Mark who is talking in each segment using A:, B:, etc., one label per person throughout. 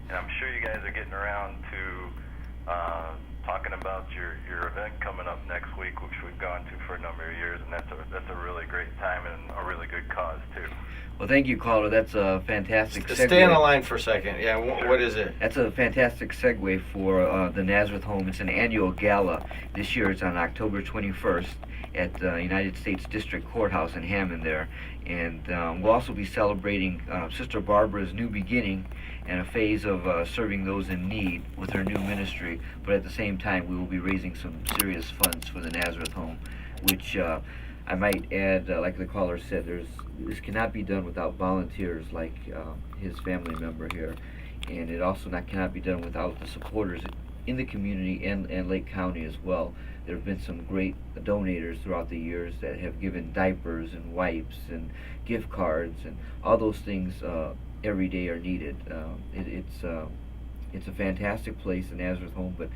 A: And I'm sure you guys are getting around to talking about your event coming up next week, which we've gone to for a number of years, and that's a really great time and a really good cause too.
B: Well, thank you, caller. That's a fantastic segue.
C: Stay on the line for a second. Yeah,
A: Sure.
C: what is it?
B: That's a fantastic segue for the Nazareth Home. It's an annual gala. This year it's on October 21st at the United States District Courthouse in Hammond there. And we'll also be celebrating Sister Barbara's new beginning and a phase of serving those in need with her new ministry. But at the same time, we will be raising some serious funds for the Nazareth Home, which I might add, like the caller said, this cannot be done without volunteers like his family member here, and it also cannot be done without the supporters in the community and Lake County as well. There have been some great donators throughout the years that have given diapers and wipes and gift cards, and all those things every day are needed. It's a fantastic place, the Nazareth Home, but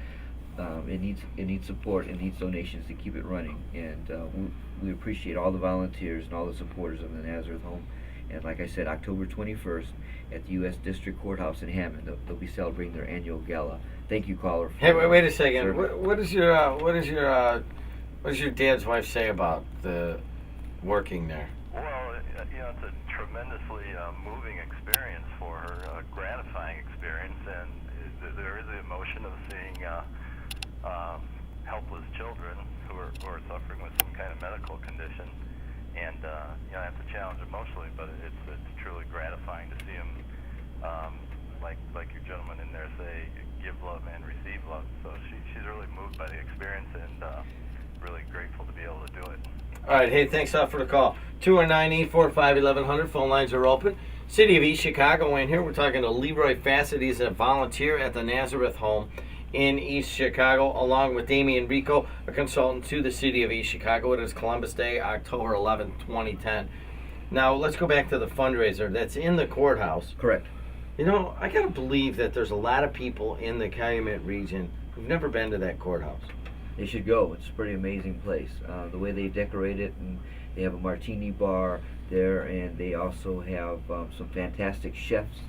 B: it needs support. It needs donations to keep it running, and we appreciate all the volunteers and all the supporters of the Nazareth Home. And like I said, October 21st at the U.S. District Courthouse in Hammond, they'll be celebrating their annual gala. Thank you, caller.
C: Hey, wait a second. What does your dad's wife say about the working there?
A: Well, it's a tremendously moving experience for her, a gratifying experience, and there is the emotion of seeing helpless children who are suffering with some kind of medical condition, and that's a challenge emotionally, but it's truly gratifying to see them, like your gentleman in there say, give love and receive love. So she's really moved by the experience and really grateful to be able to do it.
C: All right, hey, thanks for the call. 219-845-1100. Phone lines are open. City of East Chicago in here. We're talking to Leroy Fassett. He's a volunteer at the Nazareth Home in East Chicago, along with Damian Rico, a consultant to the City of East Chicago. It is Columbus Day, October 11, 2010. Now, let's go back to the fundraiser that's in the courthouse.
B: Correct.
C: You know, I got to believe that there's a lot of people in the Calumet region who've never been to that courthouse.
B: They should go. It's a pretty amazing place. The way they decorate it, and they have a martini bar there, and they also have some fantastic chefs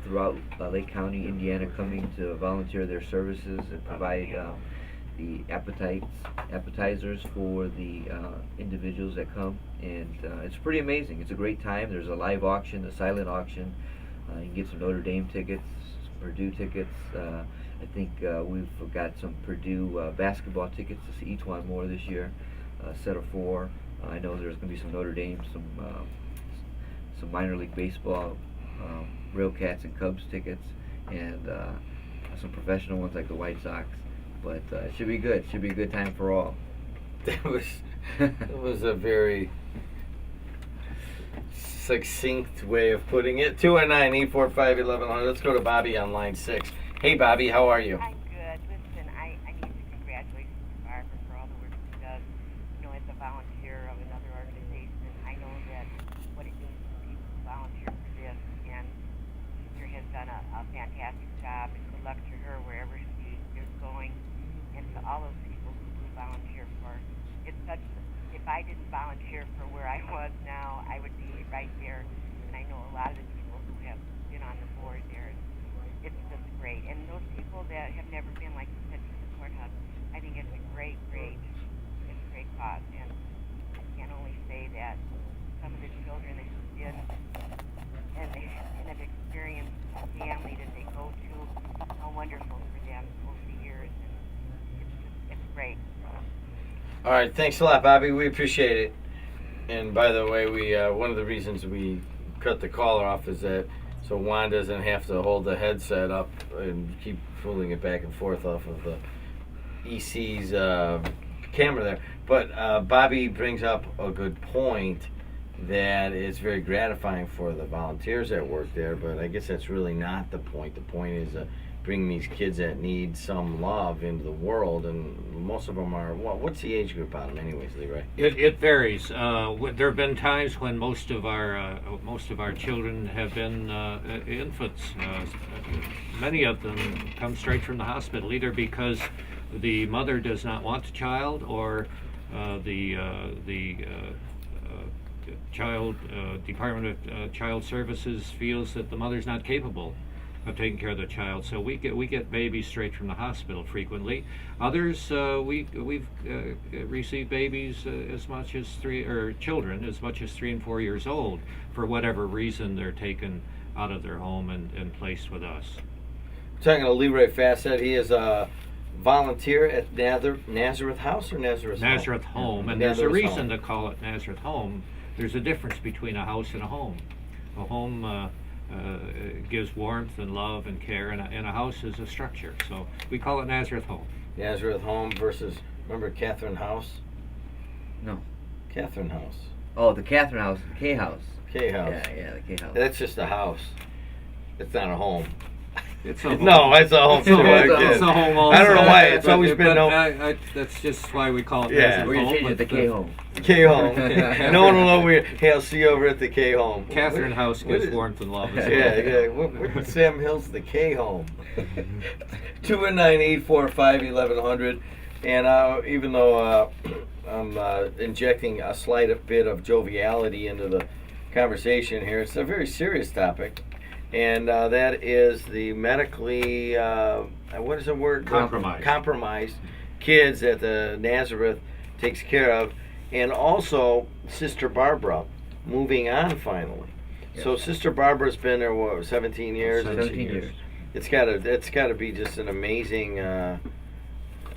B: throughout Lake County, Indiana, coming to volunteer their services and provide the appetizers for the individuals that come. And it's pretty amazing. It's a great time. There's a live auction, a silent auction. You can get some Notre Dame tickets, Purdue tickets. I think we've got some Purdue basketball tickets to see each one more this year, a set of 4. I know there's going to be some Notre Dame, some minor league baseball, Real Cats and Cubs tickets, and some professional ones like the White Sox. But it should be good. It should be a good time for all.
C: That was a very succinct way of putting it. 219-845-1100. Let's go to Bobby on line 6. Hey, Bobby, how are you?
D: I'm good. Listen, I need to congratulate Sister Barbara for all the work she does. As a volunteer of another organization, I know that what it means to people who volunteer for this, and Sister has done a fantastic job. And good luck to her wherever she is going, and to all those people who volunteer for. It's such. If I didn't volunteer for where I was now, I would be right there. And I know a lot of the people who have been on the board there. It's just great. And those people that have never been, like you said, to the courthouse, I think it's a great cause. And I can only say that some of the children that have been and have experienced a family that they go to, how wonderful for them over the years. And it's great.
C: All right, thanks a lot, Bobby. We appreciate it. And by the way, we one of the reasons we cut the caller off is that so Juan doesn't have to hold the headset up and keep fooling it back and forth off of the EC's camera there. But Bobby brings up a good point that it's very gratifying for the volunteers that work there, but I guess that's really not the point. The point is bring these kids that need some love into the world, and most of them are, what's the age group on them anyways, Leroy?
E: It varies. There have been times when most of our children have been infants. Many of them come straight from the hospital, either because the mother does not want the child, or the child Department of Child Services feels that the mother's not capable taking care of the child. So we get babies straight from the hospital frequently. Others we've received babies as much as children as much as 3 and 4 years old. For whatever reason, they're taken out of their home and placed with us.
C: Talking to Leroy Fassett, he is a volunteer at Nazareth House or Nazareth Home?
E: Nazareth Home, and there's a
C: Nazareth
E: reason
C: Home.
E: to call it Nazareth Home. There's a difference between a house and a home. A home gives warmth and love and care, and a house is a structure. So we call it Nazareth Home.
C: Nazareth Home versus, remember Catherine House?
B: No.
C: Catherine House.
B: Oh, the Catherine House, the K House.
C: K House.
B: Yeah, the K House.
C: That's just a house. It's not a home.
E: It's a home.
C: No, it's a home too.
E: It's a home also.
C: I don't know why. It's always been no.
E: That's just why we call it
C: Yeah.
E: Nazareth
B: We're gonna
E: Home.
B: change it to
E: but
B: K Home.
C: K Home. No one will know hey, I'll see you over at the K Home.
E: Catherine House
C: What
E: gives
C: is-
E: warmth and love.
C: Yeah. What Sam Hill's the K Home. 219-845-1100. And even though I'm injecting a slight bit of joviality into the conversation here, it's a very serious topic. And that is the medically, what is the word?
E: Compromised.
C: Compromised kids that the Nazareth takes care of. And also Sister Barbara moving on finally. So Sister Barbara's been there, what, 17 years?
B: 17 years.
C: It's gotta be just an amazing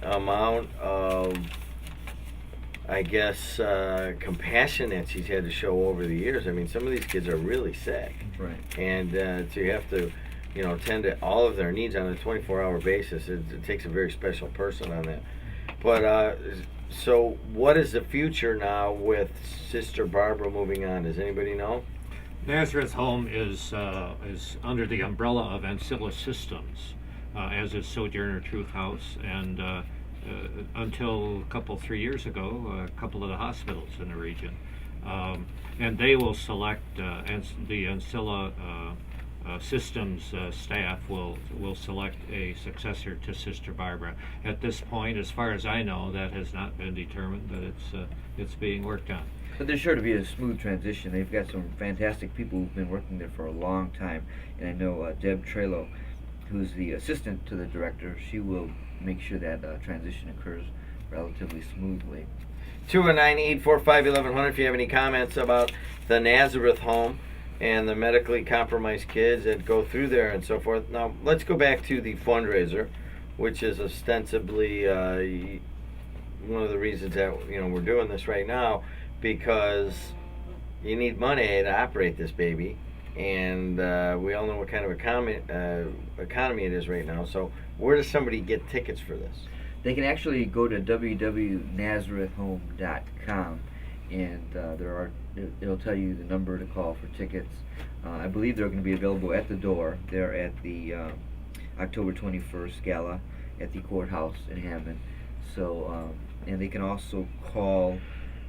C: amount of, I guess, compassion that she's had to show over the years. I mean, some of these kids are really sick,
B: Right.
C: and to have to, tend to all of their needs on a 24-hour basis, it takes a very special person on that. But so, what is the future now with Sister Barbara moving on? Does anybody know?
E: Nazareth Home is under the umbrella of Ancilla Systems, as is Sojourner Truth House, and until 3 years ago, a couple of the hospitals in the region. And they will select, the Ancilla Systems staff will select a successor to Sister Barbara. At this point, as far as I know, that has not been determined, but it's being worked on.
B: But there's sure to be a smooth transition. They've got some fantastic people who've been working there for a long time. And I know Deb Trelo, who's the assistant to the director, she will make sure that transition occurs relatively smoothly.
C: 219-845-1100 if you have any comments about the Nazareth Home and the medically compromised kids that go through there and so forth. Now, let's go back to the fundraiser, which is ostensibly one of the reasons that we're doing this right now, because you need money to operate this baby, and we all know what kind of economy it is right now. So where does somebody get tickets for this?
B: They can actually go to www.nazarethhome.com, and it'll tell you the number to call for tickets. I believe they're going to be available at the door. They're at the October 21st gala at the courthouse in Hammond. So, and they can also call.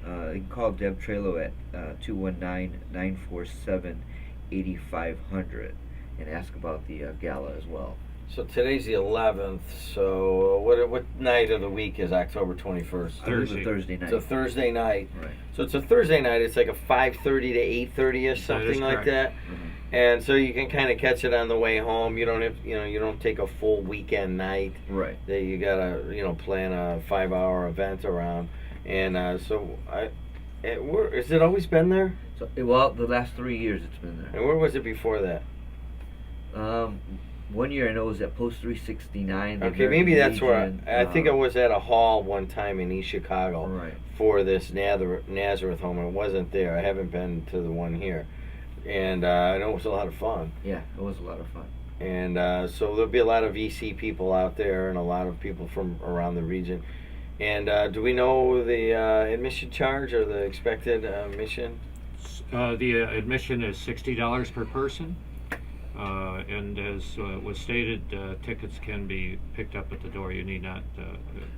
B: You can call Deb Trelo at 219-947-8500 and ask about the gala as well.
C: So today's the 11th. So what night of the week is October 21st?
B: I believe it's a Thursday night.
C: It's a Thursday night.
B: Right.
C: So it's a Thursday night. It's like a 5:30 to 8:30ish, something like that.
B: Mm-hmm.
C: And so you can kind of catch it on the way home. You don't have, you don't take a full weekend night.
B: Right.
C: That you gotta, plan a 5-hour event around. And is it always been there?
B: So, well, the last 3 years it's been there.
C: And where was it before that?
B: 1 year I know it was at Post 369. the
C: Okay,
B: American
C: maybe that's where
B: Legion,
C: I think I was at a hall one time in East Chicago
B: Right.
C: for this Nazareth Home. It wasn't there. I haven't been to the one here, and I know it was a lot of fun.
B: Yeah, it was a lot of fun.
C: And so there'll be a lot of VC people out there, and a lot of people from around the region. And do we know the admission charge or the expected admission?
E: The admission is $60 per person, and as was stated, tickets can be picked up at the door. You need not.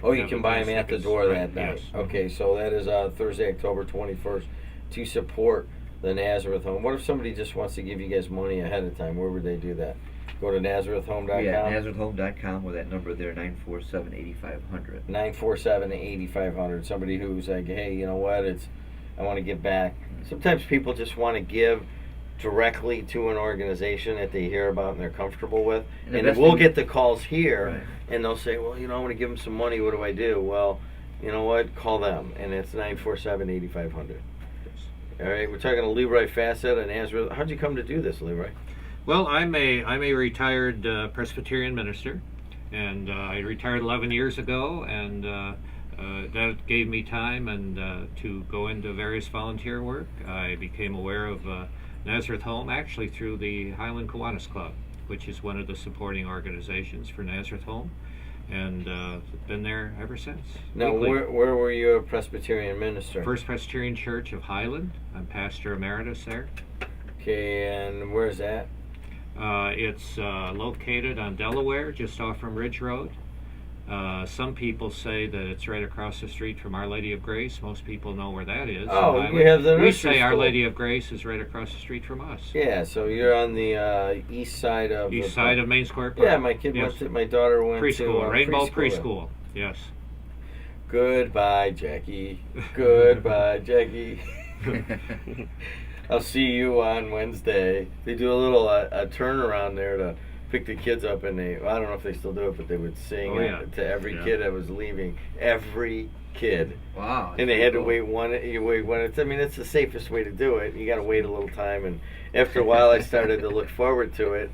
C: Oh, you
E: have
C: can buy them
E: advance
C: at the
E: tickets.
C: door
E: Right,
C: that night.
E: yes.
C: Okay, so that is Thursday, October 21st, to support the Nazareth Home. What if somebody just wants to give you guys money ahead of time? Where would they do that? Go to NazarethHome.com?
B: Yeah, NazarethHome.com with that number there, 947-8500.
C: 947-8500. Somebody who's like, hey, you know what? I want to give back. Sometimes people just want to give directly to an organization that they hear about and they're comfortable with.
B: And the
C: And
B: best
C: we'll
B: thing-
C: get the calls here,
B: Right.
C: and they'll say, well, I want to give them some money. What do I do? Well, you know what? Call them, and it's 947-8500. All right, we're talking to Leroy Fassett and Nazareth. How'd you come to do this, Leroy?
E: Well, I'm a retired Presbyterian minister, and I retired 11 years ago, and that gave me time and to go into various volunteer work. I became aware of Nazareth Home actually through the Highland Kiwanis Club, which is one of the supporting organizations for Nazareth Home, and been there ever since.
C: Now,
E: Weekly.
C: where were you a Presbyterian minister?
E: First Presbyterian Church of Highland. I'm pastor emeritus there.
C: Okay, and where's that?
E: It's located on Delaware, just off from Ridge Road. Some people say that it's right across the street from Our Lady of Grace. Most people know where that is.
C: Oh,
E: Highland.
C: you have the
E: We
C: nursery
E: say Our
C: school.
E: Lady of Grace is right across the street from us.
C: Yeah, so you're on the east side of
E: East side of Main Square Park.
C: Yeah, my kid
E: Yes.
C: went to. My daughter went
E: Preschool,
C: to
E: Rainbow
C: preschool.
E: Preschool. Yes.
C: Goodbye, Jackie. Goodbye, Jackie. I'll see you on Wednesday. They do a little a turnaround there to pick the kids up, and I don't know if they still do it, but they would sing
E: Oh, yeah.
C: to every
E: Yeah.
C: kid that was leaving. Every kid.
B: Wow.
C: And they had to wait one. You wait one. I mean, it's the safest way to do it. You got to wait a little time, and after a while, I started to look forward to it,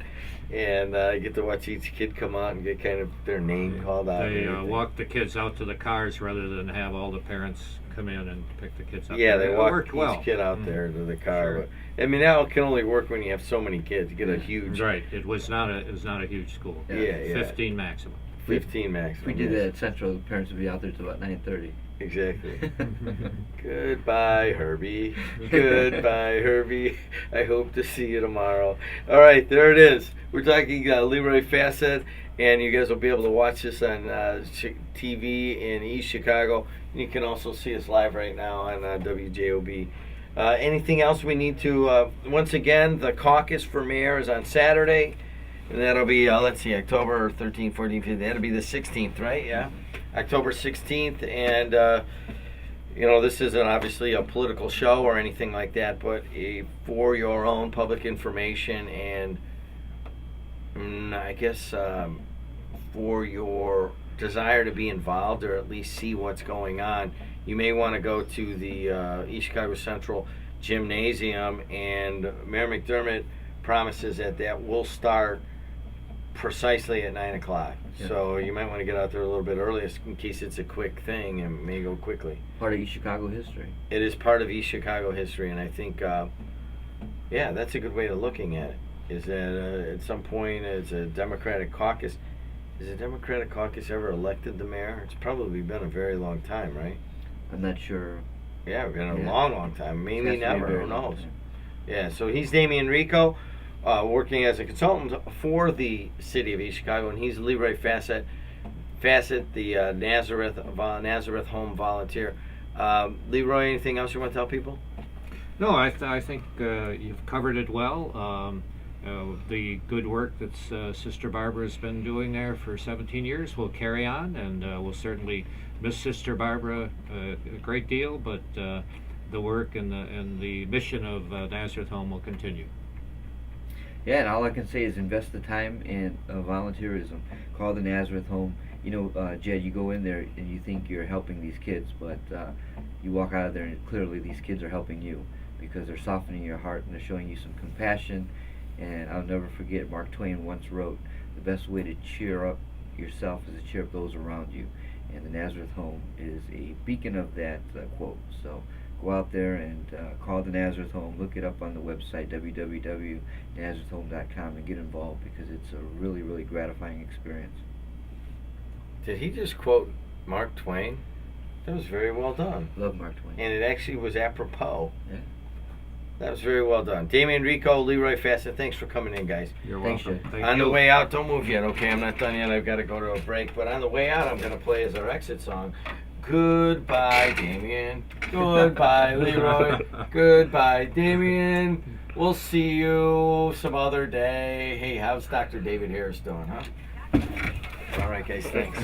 C: and I get to watch each kid come out and get kind of their name called out.
E: They
C: and everything.
E: walk the kids out to the cars rather than have all the parents come in and pick the kids up.
C: Yeah, they
E: It
C: walk
E: worked
C: each
E: well.
C: kid out
E: Mhm.
C: there to the car.
E: Sure.
C: But, I mean, that can only work when you have so many kids. You get a huge
E: Right. It was not a huge school.
C: Yeah.
E: 15 maximum.
C: 15 max.
B: If we did that at Central, the parents would be out there till about 9:30.
C: Exactly. Goodbye, Herbie. Goodbye, Herbie. I hope to see you tomorrow. All right, there it is. We're talking Leroy Fassett, and you guys will be able to watch this on TV in East Chicago. You can also see us live right now on WJOB. Anything else we need to? Once again, the caucus for mayor is on Saturday, and that'll be let's see, October 13th, 14th, 15th. That'll be the 16th, right? Yeah, October 16th, and this isn't obviously a political show or anything like that, but for your own public information and I guess for your desire to be involved or at least see what's going on, you may want to go to the East Chicago Central Gymnasium, and Mayor McDermott promises that will start precisely at 9 o'clock.
B: Yeah.
C: So you might want to get out there a little bit early in case it's a quick thing and may go quickly.
B: Part of East Chicago history.
C: It is part of East Chicago history, and I think, that's a good way of looking at it. Is that at some point it's a Democratic caucus. Has a Democratic caucus ever elected the mayor? It's probably been a very long time, right?
B: I'm not sure.
C: Yeah, been a
B: Yeah.
C: long time. Maybe
B: It's got to be a
C: never.
B: very
C: Who
B: long
C: knows?
B: time.
C: Yeah, so he's Damian Rico, working as a consultant for the city of East Chicago, and he's Leroy Fassett, the Nazareth Home volunteer. Leroy, anything else you want to tell people?
E: No, I think you've covered it well. The good work that Sister Barbara has been doing there for 17 years will carry on, and we'll certainly miss Sister Barbara a great deal, but the work and the mission of Nazareth Home will continue.
B: Yeah, and all I can say is invest the time in volunteerism. Call the Nazareth Home. Jed, you go in there and you think you're helping these kids, but you walk out of there and clearly these kids are helping you because they're softening your heart and they're showing you some compassion. And I'll never forget, Mark Twain once wrote, the best way to cheer up yourself is to cheer up those around you. And the Nazareth Home is a beacon of that quote. So go out there and call the Nazareth Home. Look it up on the website, www.nazarethhome.com, and get involved because it's a really, really gratifying experience.
C: Did he just quote Mark Twain? That was very well done.
B: Love Mark Twain.
C: And it actually was apropos.
B: Yeah.
C: That was very well done. Damian Rico, Leroy Fassett, thanks for coming in, guys.
E: You're
B: Thanks,
E: welcome.
B: Jed.
E: Thank
C: On
E: you.
C: the way out, don't move yet, okay? I'm not done yet. I've got to go to a break. But on the way out, I'm going to play as our exit song. Goodbye, Damian. Goodbye, Leroy. Goodbye, Damian. We'll see you some other day. Hey, how's Dr. David Harris doing, huh? All right, guys, thanks.